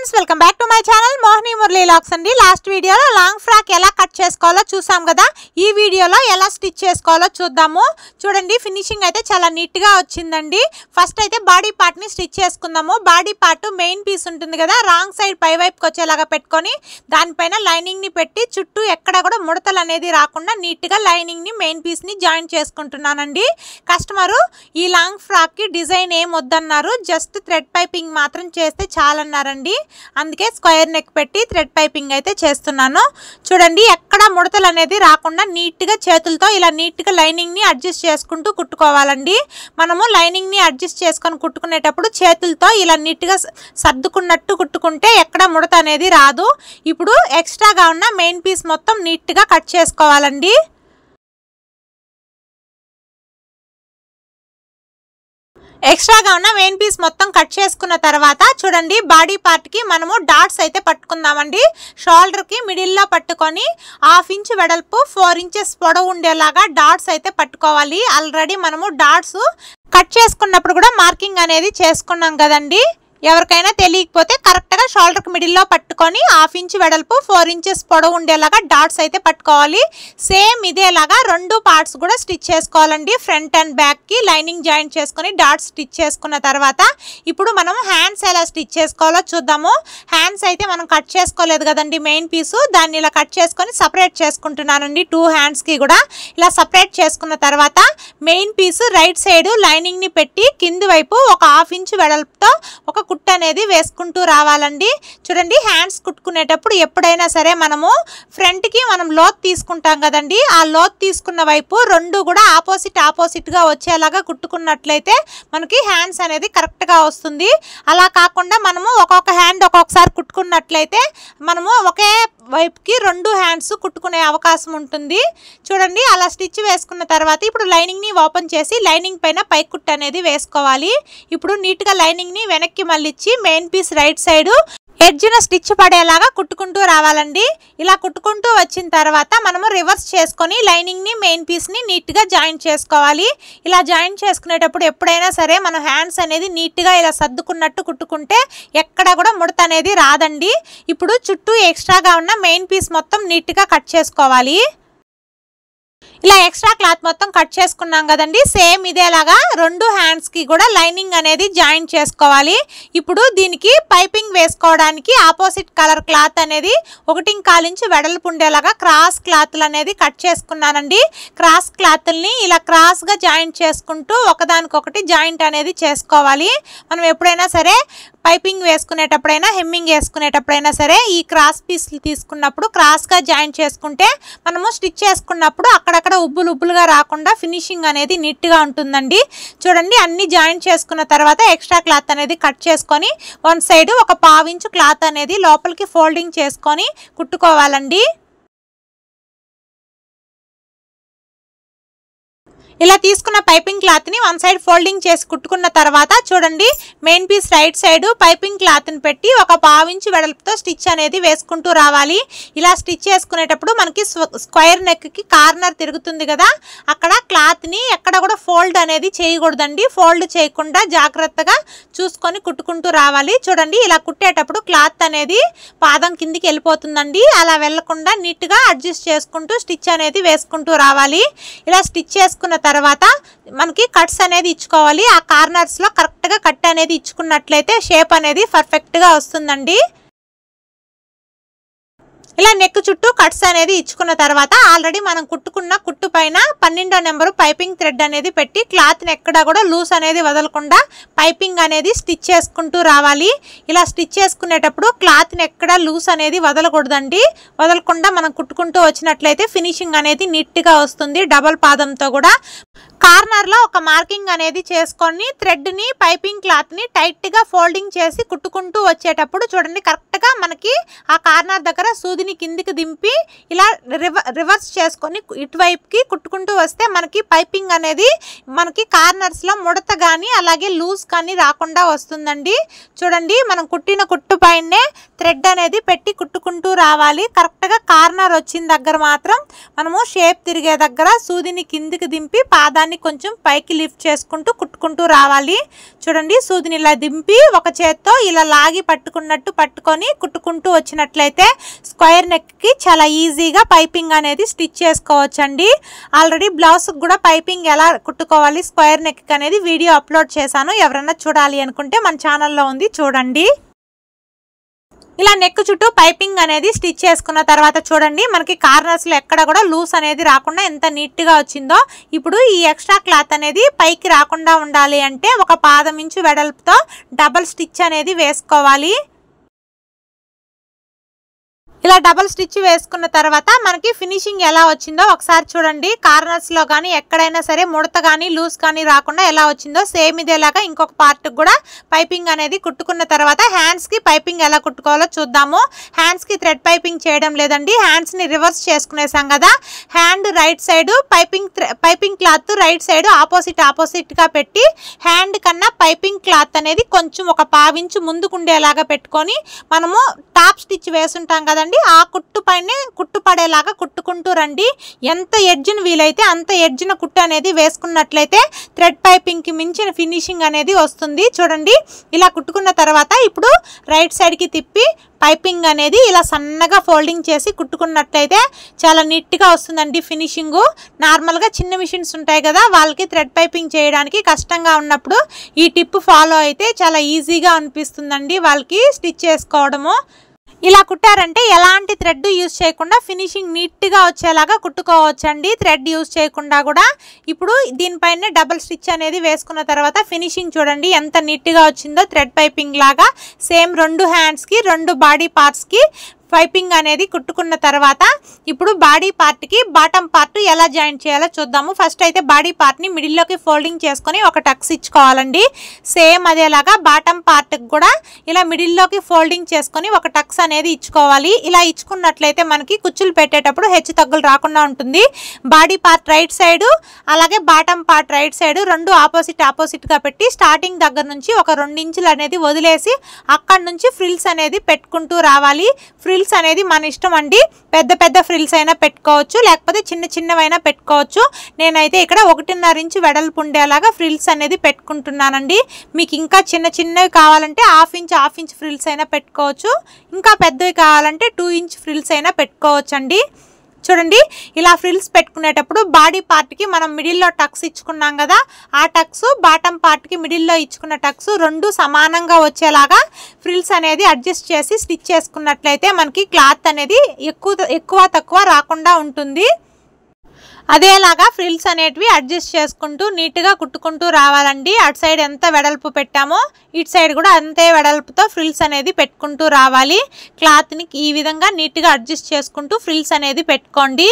Friends welcome back to my channel Mohini Murali vlogs అండి. Last వీడియోలో long frock ఎలా cut చేసుకోవాలో చూసాం కదా. ఈ వీడియోలో ఎలా స్టిచ్ చేసుకోవాలో చూద్దాము. చూడండి, ఫినిషింగ్ అయితే చాలా నీట్ గా వచ్చిందండి. ఫస్ట్ అయితే బాడీ పార్ట్ ని స్టిచ్ చేసుకుందాము. బాడీ పార్ట్ మెయిన్ పీస్ ఉంటుంది కదా, రాంగ్ సైడ్ పై వైపుకి వచ్చేలాగా పెట్టుకొని దానిపైన లైనింగ్ ని పెట్టి చుట్టూ ఎక్కడ కూడా ముడతలు అనేది రాకుండా నీట్ గా లైనింగ్ ని మెయిన్ పీస్ ని జాయిన్ చేసుకుంటున్నానండి. కస్టమరు ఈ లాంగ్ ఫ్రాక్ కి డిజైన్ ఏం వద్దన్నారు, జస్ట్ థ్రెడ్ పైపింగ్ మాత్రం చేస్తే చాలన్నారండి. అందుకే స్క్వేర్ నెక్ పెట్టి థ్రెడ్ పైపింగ్ అయితే చేస్తున్నాను. చూడండి, ఎక్కడ ముడతలు అనేది రాకుండా నీట్ గా చేతులతో ఇలా నీట్ గా లైనింగ్ ని అడ్జస్ట్ చేసుకుంటూ కుట్టుకోవాలండి. మనము లైనింగ్ ని అడ్జస్ట్ చేసుకొని కుట్టుకునేటప్పుడు చేతులతో ఇలా నీట్ గా సర్దుకున్నట్టు కుట్టుకుంటే ఎక్కడ ముడత అనేది రాదు. ఇప్పుడు ఎక్స్ట్రాగా ఉన్న మెయిన్ పీస్ మొత్తం నీట్ గా కట్ చేసుకోవాలండి. ఎక్స్ట్రాగా ఉన్న మెయిన్ పీస్ మొత్తం కట్ చేసుకున్న తర్వాత చూడండి, బాడీ పార్ట్ కి మనము డాట్స్ అయితే పట్టుకుందామండి. షోల్డర్ కి మిడిల్ లో పట్టుకొని 1/2 ఇంచ్ వెడల్పు 4 ఇంచెస్ పొడవు ఉండేలాగా డాట్స్ అయితే పట్టుకోవాలి. ఆల్రెడీ మనము డాట్స్ కట్ చేసుకున్నప్పుడు కూడా మార్కింగ్ అనేది చేసుకున్నాం కదండి. ఎవరికైనా తెలియకపోతే కరెక్ట్గా షోల్డర్కి మిడిల్లో పట్టుకొని 1/2 ఇంచ్ వెడల్పు 4 ఇంచెస్ పొడవు ఉండేలాగా డాట్స్ అయితే పట్టుకోవాలి. సేమ్ ఇదేలాగా రెండు పార్ట్స్ కూడా స్టిచ్ చేసుకోవాలండి. ఫ్రంట్ అండ్ బ్యాక్కి లైనింగ్ జాయిన్ చేసుకొని డాట్స్ స్టిచ్ చేసుకున్న తర్వాత ఇప్పుడు మనం హ్యాండ్స్ ఎలా స్టిచ్ చేసుకోవాలో చూద్దాము. హ్యాండ్స్ అయితే మనం కట్ చేసుకోలేదు కదండి మెయిన్ పీసు, దాన్ని ఇలా కట్ చేసుకొని సపరేట్ చేసుకుంటున్నానండి. 2 హ్యాండ్స్కి కూడా ఇలా సపరేట్ చేసుకున్న తర్వాత మెయిన్ పీసు రైట్ సైడ్ లైనింగ్ని పెట్టి కింది వైపు ఒక 1/2 ఇంచ్ వెడల్పుతో ఒక కుట్టు అనేది వేసుకుంటూ రావాలండి. చూడండి, హ్యాండ్స్ కుట్టుకునేటప్పుడు ఎప్పుడైనా సరే మనము ఫ్రంట్కి మనం లోత్ తీసుకుంటాం కదండి, ఆ లోత్ తీసుకున్న వైపు రెండు కూడా ఆపోజిట్గా వచ్చేలాగా కుట్టుకున్నట్లయితే మనకి హ్యాండ్స్ అనేది కరెక్ట్గా వస్తుంది. అలా కాకుండా మనము ఒక్కొక్క హ్యాండ్ ఒక్కొక్కసారి కుట్టుకున్నట్లయితే మనము ఒకే వైపుకి 2 హ్యాండ్స్ కుట్టుకునే అవకాశం ఉంటుంది. చూడండి, అలా స్టిచ్ వేసుకున్న తర్వాత ఇప్పుడు లైనింగ్ని ఓపెన్ చేసి లైనింగ్ పైన పై కుట్టు అనేది వేసుకోవాలి. ఇప్పుడు నీట్గా లైనింగ్ని వెనక్కి మళ్ళించి మెయిన్ పీస్ రైట్ సైడు ఎడ్జ్న స్టిచ్ పడేలాగా కుట్టుకుంటూ రావాలండి. ఇలా కుట్టుకుంటూ వచ్చిన తర్వాత మనము రివర్స్ చేసుకొని లైనింగ్ని మెయిన్ పీస్ని నీట్గా జాయిన్ చేసుకోవాలి. ఇలా జాయిన్ చేసుకునేటప్పుడు ఎప్పుడైనా సరే మన హ్యాండ్స్ అనేది నీట్గా ఇలా సర్దుకున్నట్టు కుట్టుకుంటే ఎక్కడ కూడా ముడత అనేది రాదండి. ఇప్పుడు చుట్టూ ఎక్స్ట్రాగా ఉన్న మెయిన్ పీస్ మొత్తం నీట్గా కట్ చేసుకోవాలి. ఇలా ఎక్స్ట్రా క్లాత్ మొత్తం కట్ చేసుకున్నాం కదండి, సేమ్ ఇదేలాగా 2 హ్యాండ్స్కి కూడా లైనింగ్ అనేది జాయిన్ చేసుకోవాలి. ఇప్పుడు దీనికి పైపింగ్ వేసుకోవడానికి ఆపోజిట్ కలర్ క్లాత్ అనేది 1.25 ఇంచ్ వెడల్పు ఉండేలాగా క్రాస్ క్లాత్లు అనేది కట్ చేసుకున్నానండి. క్రాస్ క్లాత్ని ఇలా క్రాస్గా జాయింట్ చేసుకుంటూ ఒకదానికొకటి జాయింట్ అనేది చేసుకోవాలి. మనం ఎప్పుడైనా సరే పైపింగ్ వేసుకునేటప్పుడైనా హెమ్మింగ్ వేసుకునేటప్పుడైనా సరే ఈ క్రాస్ పీస్లు తీసుకున్నప్పుడు క్రాస్గా జాయిన్ చేసుకుంటే మనము స్టిచ్ చేసుకున్నప్పుడు అక్కడక్కడ ఉబ్బులుగా రాకుండా ఫినిషింగ్ అనేది నీట్గా ఉంటుందండి. చూడండి, అన్ని జాయిన్ చేసుకున్న తర్వాత ఎక్స్ట్రా క్లాత్ అనేది కట్ చేసుకొని వన్ సైడ్ ఒక 1/2 ఇంచ్ క్లాత్ అనేది లోపలికి ఫోల్డింగ్ చేసుకొని కుట్టుకోవాలండి. ఇలా తీసుకున్న పైపింగ్ క్లాత్ని వన్ సైడ్ ఫోల్డింగ్ చేసి కుట్టుకున్న తర్వాత చూడండి, main piece right side piping క్లాత్ని పెట్టి ఒక 1/2 ఇంచ్ వెడల్పుతో స్టిచ్ అనేది వేసుకుంటూ రావాలి. ఇలా స్టిచ్ చేసుకునేటప్పుడు మనకి స్క్వేర్ నెక్కి కార్నర్ తిరుగుతుంది కదా, అక్కడ క్లాత్ని ఎక్కడ కూడా ఫోల్డ్ అనేది చేయకూడదండి. ఫోల్డ్ చేయకుండా జాగ్రత్తగా చూసుకొని కుట్టుకుంటూ రావాలి. చూడండి, ఇలా కుట్టేటప్పుడు క్లాత్ అనేది పాదం కిందికి వెళ్ళిపోతుందండి. అలా వెళ్లకుండా నీట్గా అడ్జస్ట్ చేసుకుంటూ స్టిచ్ అనేది వేసుకుంటూ రావాలి. ఇలా స్టిచ్ చేసుకున్న తర్వాత మనకి కట్స్ అనేది ఇచ్చుకోవాలి. ఆ కార్నర్స్లో కరెక్ట్గా కట్ అనేది ఇచ్చుకున్నట్లయితే షేప్ అనేది పర్ఫెక్ట్గా వస్తుందండి. ఇలా నెక్ చుట్టూ కట్స్ అనేది ఇచ్చుకున్న తర్వాత ఆల్రెడీ మనం కుట్టుకున్న కుట్టు పైన 12వ నెంబరు పైపింగ్ థ్రెడ్ అనేది పెట్టి క్లాత్ని ఎక్కడా కూడా లూస్ అనేది వదలకుండా పైపింగ్ అనేది స్టిచ్ చేసుకుంటూ రావాలి. ఇలా స్టిచ్ చేసుకునేటప్పుడు క్లాత్ని ఎక్కడా లూస్ అనేది వదలకూడదండి. వదలకుండా మనం కుట్టుకుంటూ వచ్చినట్లయితే ఫినిషింగ్ అనేది నీట్గా వస్తుంది. డబల్ పాదంతో కూడా కార్నర్లో ఒక మార్కింగ్ అనేది చేసుకొని థ్రెడ్ని పైపింగ్ క్లాత్ని టైట్గా ఫోల్డింగ్ చేసి కుట్టుకుంటూ వచ్చేటప్పుడు చూడండి, కరెక్ట్గా మనకి ఆ కార్నర్ దగ్గర సూది సూదిని కిందికి దింపి ఇలా రివర్స్ చేసుకొని ఇటువైపుకి కుట్టుకుంటూ వస్తే మనకి పైపింగ్ అనేది మనకి కార్నర్స్లో ముడత కానీ అలాగే లూజ్ కానీ రాకుండా వస్తుందండి. చూడండి, మనం కుట్టిన కుట్టు పైనే థ్రెడ్ అనేది పెట్టి కుట్టుకుంటూ రావాలి. కరెక్ట్గా కార్నర్ వచ్చిన దగ్గర మాత్రం మనము షేప్ తిరిగే దగ్గర సూదిని కిందికి దింపి పాదాన్ని కొంచెం పైకి లిఫ్ట్ చేసుకుంటూ కుట్టుకుంటూ రావాలి. చూడండి, సూదిని ఇలా దింపి ఒక చేత్తో ఇలా లాగి పట్టుకున్నట్టు పట్టుకొని కుట్టుకుంటూ వచ్చినట్లయితే స్క్వేర్ నెక్కి చాలా ఈజీగా పైపింగ్ అనేది స్టిచ్ చేసుకోవచ్చండి. ఆల్రెడీ బ్లౌజ్కి కూడా పైపింగ్ ఎలా కుట్టుకోవాలి స్క్వేర్ నెక్ అనేది వీడియో అప్లోడ్ చేశాను. ఎవరైనా చూడాలి అనుకుంటే మన ఛానల్లో ఉంది, చూడండి. ఇలా నెక్ చుట్టూ పైపింగ్ అనేది స్టిచ్ చేసుకున్న తర్వాత చూడండి, మనకి కార్నర్స్లో ఎక్కడ కూడా లూస్ అనేది రాకుండా ఎంత నీట్గా వచ్చిందో. ఇప్పుడు ఈ ఎక్స్ట్రా క్లాత్ అనేది పైకి రాకుండా ఉండాలి అంటే ఒక పాదం ఇంచు వెడల్పుతో డబల్ స్టిచ్ అనేది వేసుకోవాలి. ఇలా డబల్ స్టిచ్ వేసుకున్న తర్వాత మనకి ఫినిషింగ్ ఎలా వచ్చిందో ఒకసారి చూడండి. కార్నర్స్లో కానీ ఎక్కడైనా సరే ముడత కానీ లూజ్ కానీ రాకుండా ఎలా వచ్చిందో సేమ్ ఇదేలాగా ఇంకొక పార్ట్కి కూడా పైపింగ్ అనేది కుట్టుకున్న తర్వాత హ్యాండ్స్కి పైపింగ్ ఎలా కుట్టుకోవాలో చూద్దాము. హ్యాండ్స్కి థ్రెడ్ పైపింగ్ చేయడం లేదండి, హ్యాండ్స్ని రివర్స్ చేసుకునేసాం కదా. Hand right side piping cloth right side ఆపోజిట్గా పెట్టి హ్యాండ్ కన్నా పైపింగ్ క్లాత్ అనేది కొంచెం ఒక పావించు ముందుకుండేలాగా పెట్టుకొని మనము టాప్ స్టిచ్ వేసుంటాం కదండి, ఆ కుట్టు పైనే కుట్టు పడేలాగా కుట్టుకుంటూ రండి. ఎంత ఎడ్జ్ను వీలైతే అంత ఎడ్జ్న కుట్టు అనేది వేసుకున్నట్లయితే థ్రెడ్ పైపింగ్కి మించిన ఫినిషింగ్ అనేది వస్తుంది. చూడండి, ఇలా కుట్టుకున్న తర్వాత ఇప్పుడు రైట్ సైడ్కి తిప్పి పైపింగ్ అనేది ఇలా సన్నగా ఫోల్డింగ్ చేసి కుట్టుకున్నట్లయితే చాలా నీట్గా వస్తుందండి ఫినిషింగు. నార్మల్గా చిన్న మిషన్స్ ఉంటాయి కదా, వాళ్ళకి థ్రెడ్ పైపింగ్ చేయడానికి కష్టంగా ఉన్నప్పుడు ఈ టిప్ ఫాలో అయితే చాలా ఈజీగా అనిపిస్తుందండి వాళ్ళకి స్టిచ్ చేసుకోవడము. ఇలా కుట్టారంటే ఎలాంటి థ్రెడ్ యూజ్ చేయకుండా ఫినిషింగ్ నీట్గా వచ్చేలాగా కుట్టుకోవచ్చండి, థ్రెడ్ యూజ్ చేయకుండా కూడా. ఇప్పుడు దీనిపైనే డబల్ స్టిచ్ అనేది వేసుకున్న తర్వాత ఫినిషింగ్ చూడండి ఎంత నీట్గా వచ్చిందో. థ్రెడ్ పైపింగ్ లాగా సేమ్ 2 హ్యాండ్స్కి 2 బాడీ పార్ట్స్కి పైపింగ్ అనేది కుట్టుకున్న తర్వాత ఇప్పుడు బాడీ పార్ట్కి బాటమ్ పార్ట్ ఎలా జాయిన్ చేయాలో చూద్దాము. ఫస్ట్ అయితే బాడీ పార్ట్ని మిడిల్లోకి ఫోల్డింగ్ చేసుకొని ఒక టక్స్ ఇచ్చుకోవాలండి. సేమ్ అదేలాగా బాటమ్ పార్ట్కి కూడా ఇలా మిడిల్లోకి ఫోల్డింగ్ చేసుకొని ఒక టక్స్ అనేది ఇచ్చుకోవాలి. ఇలా ఇచ్చుకున్నట్లయితే మనకి కుచ్చులు పెట్టేటప్పుడు హెచ్చు తగ్గులు రాకుండా ఉంటుంది. బాడీ పార్ట్ రైట్ సైడు అలాగే బాటమ్ పార్ట్ రైట్ సైడు 2 ఆపోజిట్గా పెట్టి స్టార్టింగ్ దగ్గర నుంచి ఒక 2 ఇంచులు అనేది వదిలేసి అక్కడి నుంచి ఫ్రిల్స్ అనేది పెట్టుకుంటూ రావాలి. ఫ్రిల్స్ అనేది మన ఇష్టం అండి, పెద్ద ఫ్రిల్స్ అయినా పెట్టుకోవచ్చు లేకపోతే చిన్నవైనా పెట్టుకోవచ్చు. నేనైతే ఇక్కడ 1.5 ఇంచు వెడల్పు ఉండేలాగా ఫ్రిల్స్ అనేది పెట్టుకుంటున్నానండి. మీకు ఇంకా చిన్నవి కావాలంటే హాఫ్ ఇంచ్ ఫ్రిల్స్ అయినా పెట్టుకోవచ్చు, ఇంకా పెద్దవి కావాలంటే 2 ఇంచ్ ఫ్రిల్స్ అయినా పెట్టుకోవచ్చు అండి. చూడండి, ఇలా ఫ్రిల్స్ పెట్టుకునేటప్పుడు బాడీ పార్ట్కి మనం మిడిల్లో టక్స్ ఇచ్చుకున్నాం కదా, ఆ టక్స్ బాటమ్ పార్ట్కి మిడిల్లో ఇచ్చుకున్న టక్స్ 2 సమానంగా వచ్చేలాగా ఫ్రిల్స్ అనేది అడ్జస్ట్ చేసి స్టిచ్ చేసుకున్నట్లయితే మనకి క్లాత్ అనేది ఎక్కువ తక్కువ రాకుండా ఉంటుంది. అదేలాగా ఫ్రిల్స్ అనేటివి అడ్జస్ట్ చేసుకుంటూ నీట్గా కుట్టుకుంటూ రావాలండి. అటు సైడ్ ఎంత వెడల్పు పెట్టామో ఇటు సైడ్ కూడా అంతే వెడల్పుతో ఫ్రిల్స్ అనేది పెట్టుకుంటూ రావాలి. క్లాత్ని ఈ విధంగా నీట్గా అడ్జస్ట్ చేసుకుంటూ ఫ్రిల్స్ అనేది పెట్టుకోండి.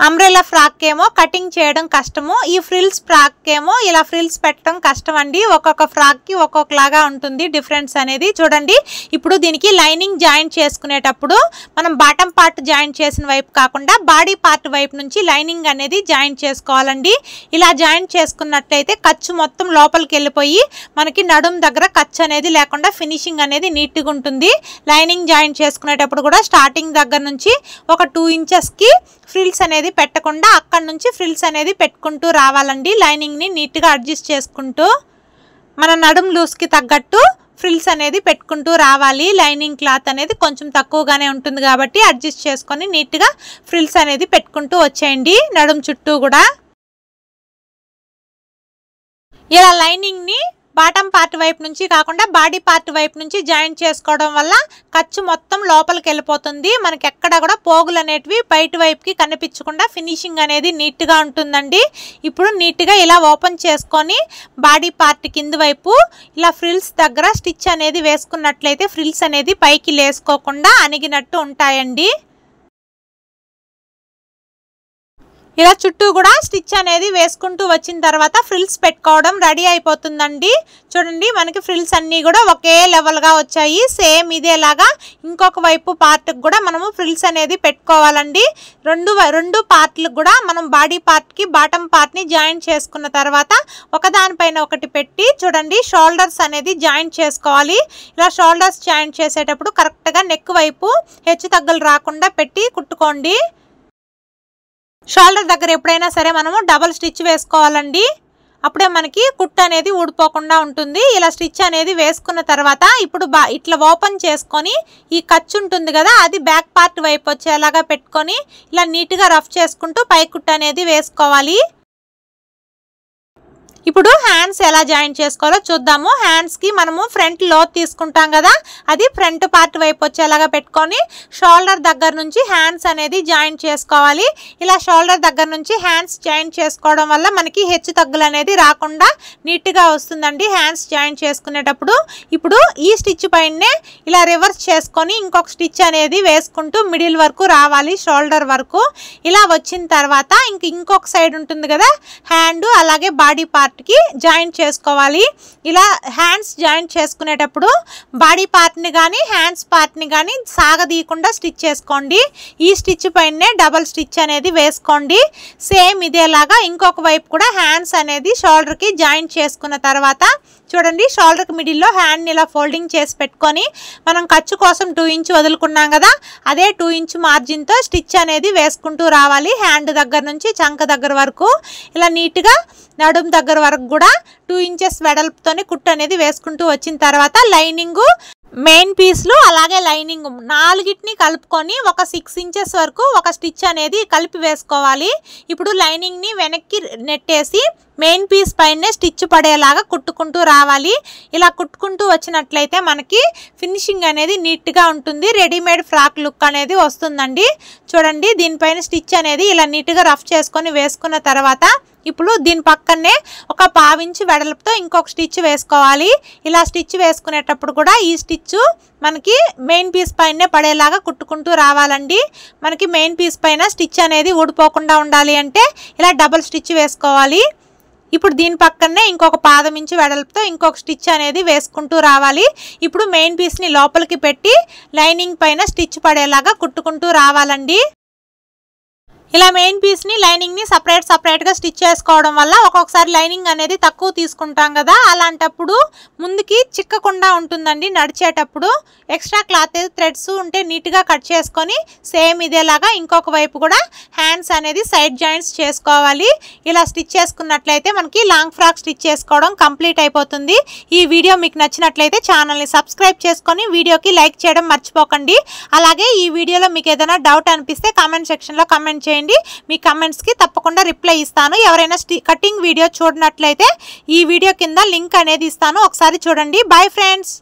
అంబ్రెల్లా ఫ్రాక్ ఏమో కటింగ్ చేయడం కష్టము, ఈ ఫ్రిల్స్ ఫ్రాక్ ఏమో ఇలా ఫ్రిల్స్ పెట్టడం కష్టం అండి. ఒక్కొక్క ఫ్రాక్కి ఒక్కొక్కలాగా ఉంటుంది డిఫరెన్స్ అనేది. చూడండి, ఇప్పుడు దీనికి లైనింగ్ జాయింట్ చేసుకునేటప్పుడు మనం బాటమ్ పార్ట్ జాయింట్ చేసిన వైపు కాకుండా బాడీ పార్ట్ వైపు నుంచి లైనింగ్ అనేది జాయింట్ చేసుకోవాలండి. ఇలా జాయింట్ చేసుకున్నట్లయితే ఖర్చు మొత్తం లోపలికి వెళ్ళిపోయి మనకి నడుం దగ్గర ఖర్చు అనేది లేకుండా ఫినిషింగ్ అనేది నీట్గా ఉంటుంది. లైనింగ్ జాయింట్ చేసుకునేటప్పుడు కూడా స్టార్టింగ్ దగ్గర నుంచి ఒక 2 ఇంచెస్కి ఫ్రిల్స్ అనేది పెట్టకుండా అక్కడ నుంచి ఫ్రిల్స్ అనేది పెట్టుకుంటూ రావాలండి. లైనింగ్ని నీట్గా అడ్జస్ట్ చేసుకుంటూ మన నడుం లూస్కి తగ్గట్టు ఫ్రిల్స్ అనేది పెట్టుకుంటూ రావాలి. లైనింగ్ క్లాత్ అనేది కొంచెం తక్కువగానే ఉంటుంది కాబట్టి అడ్జస్ట్ చేసుకొని నీట్గా ఫ్రిల్స్ అనేది పెట్టుకుంటూ వచ్చేయండి నడుం చుట్టూ కూడా. ఇలా లైనింగ్ని బాటమ్ పార్ట్ వైపు నుంచి కాకుండా బాడీ పార్ట్ వైపు నుంచి జాయింట్ చేసుకోవడం వల్ల ఖర్చు మొత్తం లోపలికి వెళ్ళిపోతుంది. మనకి ఎక్కడ కూడా పోగులు అనేటివి బయట వైపుకి కనిపించకుండా ఫినిషింగ్ అనేది నీట్గా ఉంటుందండి. ఇప్పుడు నీట్గా ఇలా ఓపెన్ చేసుకొని బాడీ పార్ట్ కింద వైపు ఇలా ఫ్రిల్స్ దగ్గర స్టిచ్ అనేది వేసుకున్నట్లయితే ఫ్రిల్స్ అనేది పైకి లేసుకోకుండా అణిగినట్టు ఉంటాయండి. ఇలా చుట్టూ కూడా స్టిచ్ అనేది వేసుకుంటూ వచ్చిన తర్వాత ఫ్రిల్స్ పెట్టుకోవడం రెడీ అయిపోతుందండి. చూడండి మనకి ఫ్రిల్స్ అన్నీ కూడా ఒకే లెవెల్గా వచ్చాయి. సేమ్ ఇదేలాగా ఇంకొక వైపు పార్ట్కి కూడా మనము ఫ్రిల్స్ అనేది పెట్టుకోవాలండి. రెండు పార్ట్లకు కూడా మనం బాడీ పార్ట్కి బాటమ్ పార్ట్ని జాయింట్ చేసుకున్న తర్వాత ఒకదానిపైన ఒకటి పెట్టి చూడండి షోల్డర్స్ అనేది జాయింట్ చేసుకోవాలి. ఇలా షోల్డర్స్ జాయింట్ చేసేటప్పుడు కరెక్ట్గా నెక్ వైపు హెచ్చు తగ్గులు రాకుండా పెట్టి కుట్టుకోండి. షోల్డర్ దగ్గర ఎప్పుడైనా సరే మనము డబల్ స్టిచ్ వేసుకోవాలండి. అప్పుడే మనకి కుట్టు అనేది ఊడిపోకుండా ఉంటుంది. ఇలా స్టిచ్ అనేది వేసుకున్న తర్వాత ఇప్పుడు ఇట్లా ఓపెన్ చేసుకొని ఈ ఖర్చు ఉంటుంది కదా అది బ్యాక్ పార్ట్ వైపు వచ్చేలాగా పెట్టుకొని ఇలా నీట్గా రఫ్ చేసుకుంటూ పై కుట్టు అనేది వేసుకోవాలి. ఇప్పుడు హ్యాండ్స్ ఎలా జాయిన్ చేసుకోవాలో చూద్దాము. హ్యాండ్స్కి మనము ఫ్రంట్ లోత్ తీసుకుంటాం కదా అది ఫ్రంట్ పార్ట్ వైపు వచ్చేలాగా పెట్టుకొని షోల్డర్ దగ్గర నుంచి హ్యాండ్స్ అనేది జాయిన్ చేసుకోవాలి. ఇలా షోల్డర్ దగ్గర నుంచి హ్యాండ్స్ జాయిన్ చేసుకోవడం వల్ల మనకి హెచ్చు తగ్గులు అనేది రాకుండా నీట్గా వస్తుందండి హ్యాండ్స్ జాయిన్ చేసుకునేటప్పుడు. ఇప్పుడు ఈ స్టిచ్ పైనే ఇలా రివర్స్ చేసుకొని ఇంకొక స్టిచ్ అనేది వేసుకుంటూ మిడిల్ వరకు రావాలి షోల్డర్ వరకు. ఇలా వచ్చిన తర్వాత ఇంకొక సైడ్ ఉంటుంది కదా హ్యాండ్ అలాగే బాడీ పార్ట్ కి జాయింట్ చేసుకోవాలి. ఇలా హ్యాండ్స్ జాయింట్ చేసుకునేటప్పుడు బాడీ పార్ట్ని కానీ హ్యాండ్స్ పార్ట్ని కానీ సాగదీయకుండా స్టిచ్ చేసుకోండి. ఈ స్టిచ్ పైనే డబల్ స్టిచ్ అనేది వేసుకోండి. సేమ్ ఇదేలాగా ఇంకొక వైపు కూడా హ్యాండ్స్ అనేది షోల్డర్కి జాయింట్ చేసుకున్న తర్వాత చూడండి షోల్డర్కి మిడిల్లో హ్యాండ్ని ఇలా ఫోల్డింగ్ చేసి పెట్టుకొని మనం ఖర్చు కోసం 2 ఇంచ్ వదులుకున్నాం కదా అదే 2 ఇంచ్ మార్జిన్తో స్టిచ్ అనేది వేసుకుంటూ రావాలి. హ్యాండ్ దగ్గర నుంచి చంక దగ్గర వరకు ఇలా నీట్గా నడుం దగ్గర వరకు కూడా 2 ఇంచెస్ వెడల్పుతోనే కుట్టు అనేది వేసుకుంటూ వచ్చిన తర్వాత లైనింగ్ మెయిన్ పీస్లు అలాగే లైనింగ్ 4ని కలుపుకొని ఒక 6 ఇంచెస్ వరకు ఒక స్టిచ్ అనేది కలిపి వేసుకోవాలి. ఇప్పుడు లైనింగ్ని వెనక్కి నెట్టేసి మెయిన్ పీస్ పైనే స్టిచ్ పడేలాగా కుట్టుకుంటూ రావాలి. ఇలా కుట్టుకుంటూ వచ్చినట్లయితే మనకి ఫినిషింగ్ అనేది నీట్గా ఉంటుంది. రెడీమేడ్ ఫ్రాక్ లుక్ అనేది వస్తుందండి. చూడండి దీనిపైన స్టిచ్ అనేది ఇలా నీట్గా రఫ్ చేసుకొని వేసుకున్న తర్వాత ఇప్పుడు దీని పక్కనే ఒక 1/2 ఇంచ్ వెడల్పుతో ఇంకొక స్టిచ్ వేసుకోవాలి. ఇలా స్టిచ్ వేసుకునేటప్పుడు కూడా ఈ స్టిచ్ మనకి మెయిన్ పీస్ పైనే పడేలాగా కుట్టుకుంటూ రావాలండి. మనకి మెయిన్ పీస్ పైన స్టిచ్ అనేది ఊడిపోకుండా ఉండాలి అంటే ఇలా డబుల్ స్టిచ్ వేసుకోవాలి. ఇప్పుడు దీని పక్కనే ఇంకొక 1/2 ఇంచ్ వెడల్పుతో ఇంకొక స్టిచ్ అనేది వేసుకుంటూ రావాలి. ఇప్పుడు మెయిన్ పీస్ని లోపలికి పెట్టి లైనింగ్ పైన స్టిచ్ పడేలాగా కుట్టుకుంటూ రావాలండి. ఇలా మెయిన్ పీస్ని లైనింగ్ని సపరేట్గా స్టిచ్ చేసుకోవడం వల్ల ఒక్కొక్కసారి లైనింగ్ అనేది తక్కువ తీసుకుంటాం కదా అలాంటప్పుడు ముందుకి చిక్కకుండా ఉంటుందండి. నడిచేటప్పుడు ఎక్స్ట్రా క్లాత్ థ్రెడ్స్ ఉంటే నీట్గా కట్ చేసుకొని సేమ్ ఇదేలాగా ఇంకొక వైపు కూడా హ్యాండ్స్ అనేది సైడ్ జాయింట్స్ చేసుకోవాలి. ఇలా స్టిచ్ చేసుకున్నట్లయితే మనకి లాంగ్ ఫ్రాక్ స్టిచ్ చేసుకోవడం కంప్లీట్ అయిపోతుంది. ఈ వీడియో మీకు నచ్చినట్లయితే ఛానల్ని సబ్స్క్రైబ్ చేసుకొని వీడియోకి లైక్ చేయడం మర్చిపోకండి. అలాగే ఈ వీడియోలో మీకు ఏదైనా డౌట్ అనిపిస్తే కామెంట్ సెక్షన్లో కామెంట్ చేయండి. మీ కమెంట్స్కి తప్పకుండా రిప్లై ఇస్తాను. ఎవరైనా కటింగ్ వీడియో చూడనట్లయితే ఈ వీడియో కింద లింక్ అనేది ఇస్తాను ఒకసారి చూడండి. Bye friends.